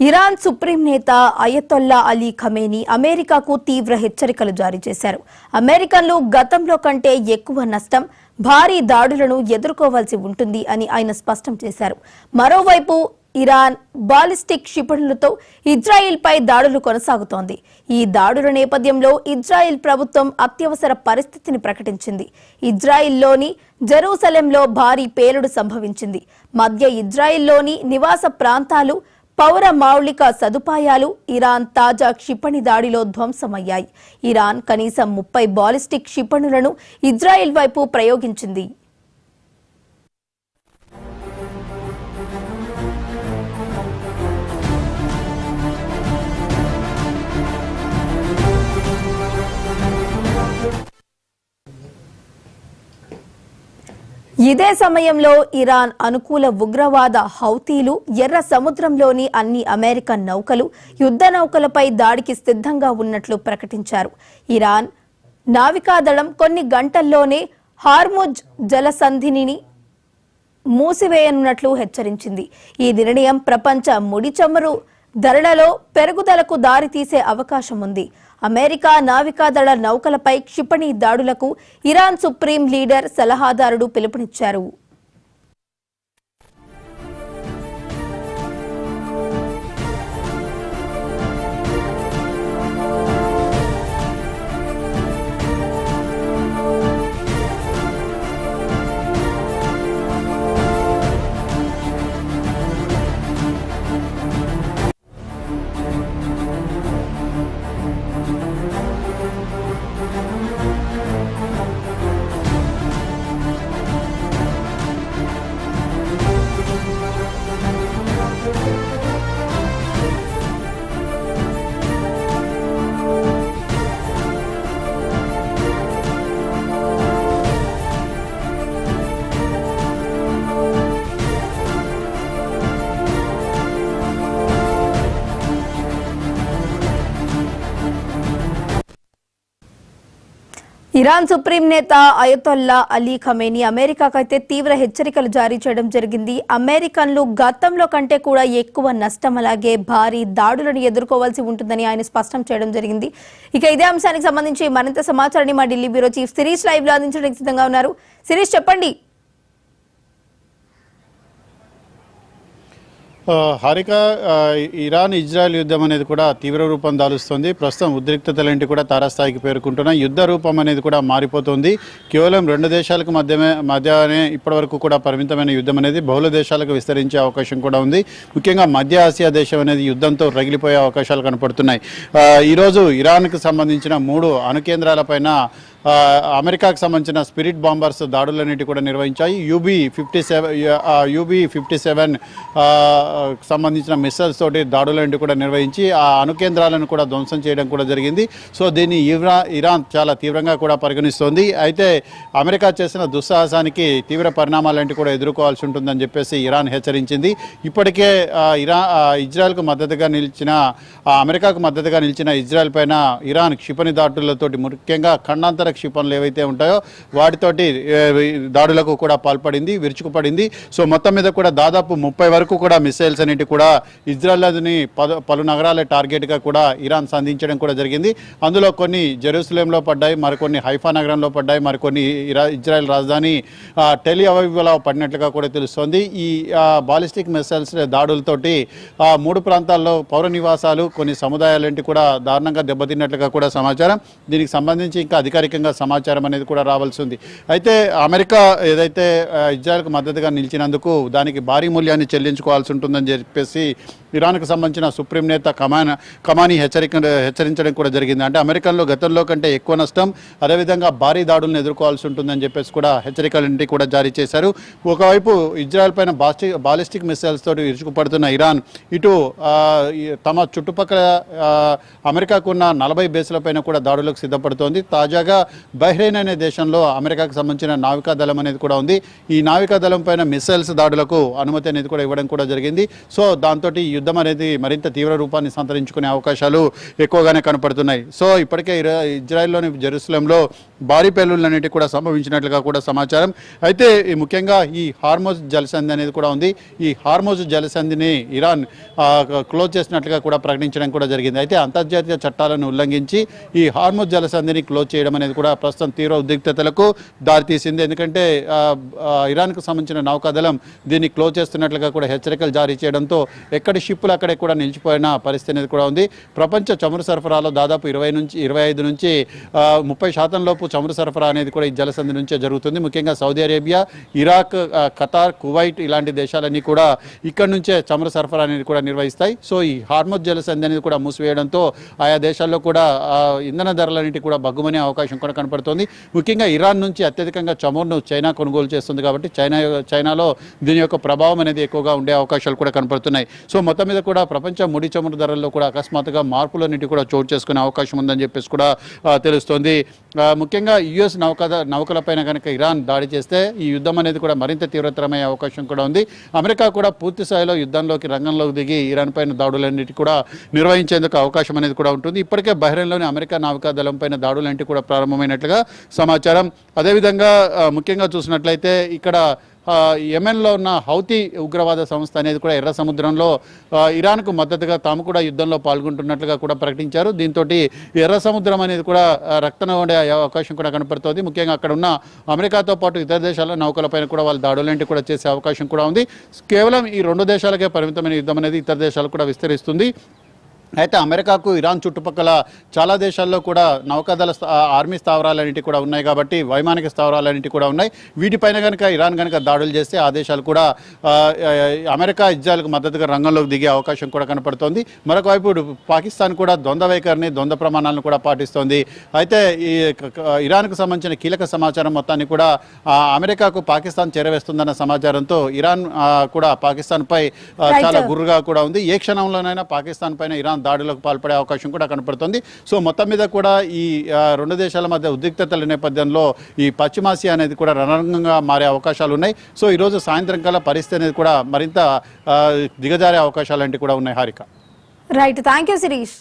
Iran supreme నేత Ayatollah Ali Khamenei అమెరికాకు తీవ్ర హెచ్చరికలు జారీ చేశారు. అమెరికన్లు గతంలో కంటే ఎక్కువ నష్టం, భారీ దాడులను ఎదుర్కోవాల్సి ఉంటుంది అని ఆయన స్పష్టం చేశారు. మరోవైపు ఇరాన్ బాలిస్టిక్ క్షిపణులతో ఇజ్రాయెల్పై దాడులు కొనసాగుతోంది. ఈ దాడుల నేపథ్యంలో ఇజ్రాయెల్ ప్రభుత్వం అత్యవసర పరిస్థితిని ప్రకటించింది. ఇజ్రాయెల్లోని జెరూసలేంలో భారీ పేలుడు సంభవించింది. మధ్య ఇజ్రాయెల్లోని నివాస ప్రాంతాలు, పౌర మౌలిక సదుపాయాలు ఇరాన్ తాజా క్షిపణి దాడిలో ధ్వంసమయ్యాయి. ఇరాన్ కనీసం 30 బాలిస్టిక్ క్షిపణులను ఇజ్రాయెల్ వైపు ప్రయోగించింది. ఇదే సమయంలో ఇరాన్ అనుకూల ఉగ్రవాద హౌతీలు ఎర్ర సముద్రంలోని అన్ని అమెరికన్ నౌకలు, యుద్ధ నౌకలపై దాడికి సిద్ధంగా ఉన్నట్లు ప్రకటించారు. ఇరాన్ నావికాదళం కొన్ని గంటల్లోనే హార్ముజ్ జలసంధిని మూసివేయనున్నట్లు హెచ్చరించింది. ఈ నిర్ణయం ప్రపంచ ముడి చమురు ధరలలో పెరుగుదలకు దారితీసే అవకాశం ఉంది. అమెరికా నావికాదళ నౌకలపై క్షిపణి దాడులకు ఇరాన్ సుప్రీం లీడర్ సలహాదారుడు పిలుపునిచ్చారు. ఇరాన్ సుప్రీం నేత అయతొల్లా అలీ ఖమేనీ అమెరికాకైతే తీవ్ర హెచ్చరికలు జారీ చేయడం జరిగింది. అమెరికన్లు గతంలో కంటే కూడా ఎక్కువ నష్టం, అలాగే భారీ దాడులను ఎదుర్కోవాల్సి ఉంటుందని ఆయన స్పష్టం చేయడం జరిగింది. ఇక ఇదే అంశానికి సంబంధించి మరింత సమాచారాన్ని మా Delhi bureau chief Shirish live లో అందించడానికి సిద్ధంగా ఉన్నారు. శిరీష్, చెప్పండి. హారిక, ఇరాన్ ఇజ్రాయెల్ యుద్ధం అనేది కూడా తీవ్ర రూపం దాలుస్తుంది. ప్రస్తుతం ఉద్రిక్తతలేంటి కూడా తారాస్థాయికి పేర్కొంటున్నాయి. యుద్ధ రూపం అనేది కూడా మారిపోతుంది. కేవలం 2 దేశాలకు మధ్యనే ఇప్పటివరకు కూడా పరిమితమైన యుద్ధం అనేది బహుళ దేశాలకు విస్తరించే అవకాశం కూడా ఉంది. ముఖ్యంగా మధ్య ఆసియా దేశం అనేది యుద్ధంతో రగిలిపోయే అవకాశాలు కనపడుతున్నాయి. ఈరోజు ఇరాన్కు సంబంధించిన 3 అణుకేంద్రాలపైన అమెరికాకు సంబంధించిన స్పిరిట్ బాంబర్స్ దాడులన్నిటి కూడా నిర్వహించాయి. యుబి-57 సంబంధించిన మిస్సైల్స్ తోటి దాడులన్నిటి కూడా నిర్వహించి ఆ అణుకేంద్రాలను కూడా ధ్వంసం చేయడం కూడా జరిగింది. సో దీన్ని ఇరాన్ చాలా తీవ్రంగా కూడా పరిగణిస్తోంది. అయితే అమెరికా చేసిన దుస్సాహసానికి తీవ్ర పరిణామాలంటి కూడా ఎదుర్కోవాల్సి ఉంటుందని చెప్పేసి ఇరాన్ హెచ్చరించింది. ఇప్పటికే ఇజ్రాయెల్కు మద్దతుగా నిలిచిన అమెరికాకు మద్దతుగా నిలిచిన ఇజ్రాయెల్ పైన ఇరాన్ క్షిపణి దాడులతోటి, ముఖ్యంగా ఖండాంతర క్షిపణులు ఏవైతే ఉంటాయో వాటితోటి దాడులకు కూడా పాల్పడింది, విరుచుకుపడింది. సో మొత్తం మీద కూడా దాదాపు 30 వరకు కూడా మిసైల్స్ అనేటి కూడా ఇజ్రాయెల్ని పలు నగరాల టార్గెట్గా కూడా ఇరాన్ సంధించడం కూడా జరిగింది. అందులో కొన్ని జెరూసలేంలో పడ్డాయి, మరికొన్ని హైఫా నగరంలో పడ్డాయి, మరికొన్ని ఇజ్రాయెల్ రాజధాని టెల్ అవీవ్లో పడినట్లుగా కూడా తెలుస్తోంది. ఈ బాలిస్టిక్ మిసైల్స్ దాడులతోటి 3 ప్రాంతాల్లో పౌర నివాసాలు, కొన్ని సముదాయాలంటి కూడా దారుణంగా దెబ్బతిన్నట్లుగా కూడా సమాచారం. దీనికి సంబంధించి ఇంకా అధికారికంగా సమాచారం అనేది కూడా రావాల్సి ఉంది. అయితే అమెరికా ఏదైతే ఇజ్రాయెల్కు మద్దతుగా నిలిచినందుకు దానికి భారీ మూల్యాన్ని చెల్లించుకోవాల్సి ఉంటుందని చెప్పేసి ఇరాన్కు సంబంధించిన సుప్రీం నేత ఖమానీ హెచ్చరించడం కూడా జరిగింది. అంటే అమెరికన్లో గతంలో కంటే ఎక్కువ నష్టం, అదేవిధంగా భారీ దాడులను ఎదుర్కోవాల్సి ఉంటుందని చెప్పేసి కూడా హెచ్చరికలంటి కూడా జారీ చేశారు. ఒకవైపు ఇజ్రాయెల్ పైన బాలిస్టిక్ మిసైల్స్ తోటి విరుచుకుపడుతున్న ఇరాన్ ఇటు తమ చుట్టుపక్కల అమెరికాకు ఉన్న 40 బేసులపైన కూడా దాడులకు సిద్ధపడుతోంది. తాజాగా బహ్రెయిన్ అనే దేశంలో అమెరికాకు సంబంధించిన నావికా దళం అనేది కూడా ఉంది. ఈ నావికా దళం పైన మిసైల్స్ దాడులకు అనుమతి అనేది కూడా ఇవ్వడం కూడా జరిగింది. జరిగింది. సో దాంతో ఈ యుద్ధం అనేది మరింత తీవ్ర రూపాన్ని సంతరించుకునే అవకాశాలు ఎక్కువగానే కనపడుతున్నాయి. సో ఇప్పటికే ఇజ్రాయెల్లోని జెరూసలేంలో భారీ పేలుళ్లన్నిటి కూడా సంభవించినట్లుగా కూడా సమాచారం. అయితే ముఖ్యంగా ఈ హార్మోజ్ జలసంధి అనేది కూడా ఉంది. ఈ హార్మోజ్ జలసంధిని ఇరాన్ క్లోజ్ చేసినట్లుగా కూడా ప్రకటించడం కూడా జరిగింది. అయితే అంతర్జాతీయ చట్టాలను ఉల్లంఘించి ఈ హార్మోజ్ జలసంధిని క్లోజ్ చేయడం అనేది కూడా ప్రస్తుతం తీవ్ర ఉద్రిక్తతలకు దారితీసింది. ఎందుకంటే ఇరాన్కు సంబంధించిన నౌకాదళం దీన్ని క్లోజ్ చేస్తున్నట్లుగా కూడా హెచ్చరికలు జారీ చేయడంతో ఎక్కడి షిప్పులు అక్కడే కూడా నిలిచిపోయిన పరిస్థితి అనేది కూడా ఉంది. ప్రపంచ చమురు సరఫరాలో దాదాపు 25 నుంచి 30% లోపు చమురు సరఫరా అనేది కూడా ఈ జలసంధి నుంచే జరుగుతుంది. ముఖ్యంగా Saudi Arabia, Iraq, Qatar, Kuwait ఇలాంటి దేశాలన్నీ కూడా ఇక్కడి నుంచే చమురు సరఫరా అనేది కూడా నిర్వహిస్తాయి. సో ఈ హార్మోజ్ జలసంధి అనేది కూడా మూసివేయడంతో ఆయా దేశాల్లో కూడా ఇంధన ధరలన్నింటి కూడా బగ్గుమనే అవకాశం కూడా కనపడుతోంది. ముఖ్యంగా ఇరాన్ నుంచి అత్యధికంగా చమురును చైనా కొనుగోలు చేస్తుంది కాబట్టి చైనాలో దీని యొక్క ప్రభావం అనేది ఎక్కువగా ఉండే అవకాశాలు కూడా కనపడుతున్నాయి. సో మొత్తం మీద కూడా ప్రపంచ ముడి చమురు ధరల్లో కూడా అకస్మాత్తుగా మార్పులన్నిటి కూడా చోటు చేసుకునే అవకాశం ఉందని చెప్పేసి కూడా తెలుస్తోంది. ముఖ్యంగా యుఎస్ నౌకలపైన కనుక ఇరాన్ దాడి చేస్తే ఈ యుద్ధం అనేది కూడా మరింత తీవ్రతరమయ్యే అవకాశం కూడా ఉంది. అమెరికా కూడా పూర్తి స్థాయిలో రంగంలోకి దిగి ఇరాన్ పైన దాడులన్నిటి కూడా నిర్వహించేందుకు అవకాశం అనేది కూడా ఉంటుంది. ఇప్పటికే బహ్రెయిన్లోని అమెరికా నావికాదళం పైన దాడులంటి కూడా ప్రారంభమైనట్లుగా సమాచారం. అదేవిధంగా ముఖ్యంగా చూసినట్లయితే ఇక్కడ యెమెన్లో ఉన్న హౌతీ ఉగ్రవాద సంస్థ అనేది కూడా ఎర్ర సముద్రంలో ఇరాన్కు మద్దతుగా తాము కూడా యుద్ధంలో పాల్గొంటున్నట్లుగా కూడా ప్రకటించారు. దీంతో ఎర్ర సముద్రం అనేది కూడా రక్తన ఉండే అవకాశం కూడా కనపడుతోంది. ముఖ్యంగా అక్కడ ఉన్న అమెరికాతో పాటు ఇతర దేశాల నౌకలపైన కూడా వాళ్ళు దాడులేంటి కూడా చేసే అవకాశం కూడా ఉంది. కేవలం ఈ 2 దేశాలకే పరిమితమైన యుద్ధం అనేది ఇతర దేశాలకు కూడా విస్తరిస్తుంది. అయితే అమెరికాకు ఇరాన్ చుట్టుపక్కల చాలా దేశాల్లో కూడా నౌకాదళ ఆర్మీ స్థావరాలన్నింటి కూడా ఉన్నాయి కాబట్టి వైమానిక స్థావరాలన్నింటి కూడా ఉన్నాయి. వీటిపైన కనుక ఇరాన్ కనుక దాడులు చేస్తే ఆ దేశాలు కూడా అమెరికా ఇజ్రాయెల్కు మద్దతుగా రంగంలోకి దిగే అవకాశం కూడా కనపడుతోంది. మరొక వైపు పాకిస్తాన్ కూడా ద్వంద్వ వైఖరిని, ద్వంద్వ ప్రమాణాలను కూడా పాటిస్తోంది. అయితే ఈ ఇరాన్కు సంబంధించిన కీలక సమాచారం మొత్తాన్ని కూడా అమెరికాకు పాకిస్తాన్ చేరవేస్తుందన్న సమాచారంతో ఇరాన్ కూడా పాకిస్తాన్పై చాలా గుర్రుగా కూడా ఉంది. ఏ క్షణంలోనైనా పాకిస్తాన్ పైన ఇరాన్ దాడులకు పాల్పడే అవకాశం కూడా కనపడుతుంది. సో మొత్తం మీద కూడా ఈ 2 దేశాల మధ్య ఉద్రిక్తతల నేపథ్యంలో ఈ పశ్చిమాసియా అనేది కూడా రణరంగంగా మారే అవకాశాలు ఉన్నాయి. సో ఈరోజు సాయంత్రం కల్లా పరిస్థితి అనేది కూడా మరింత దిగజారే అవకాశాలు కూడా ఉన్నాయి. Harika. Right, thank you Sirish.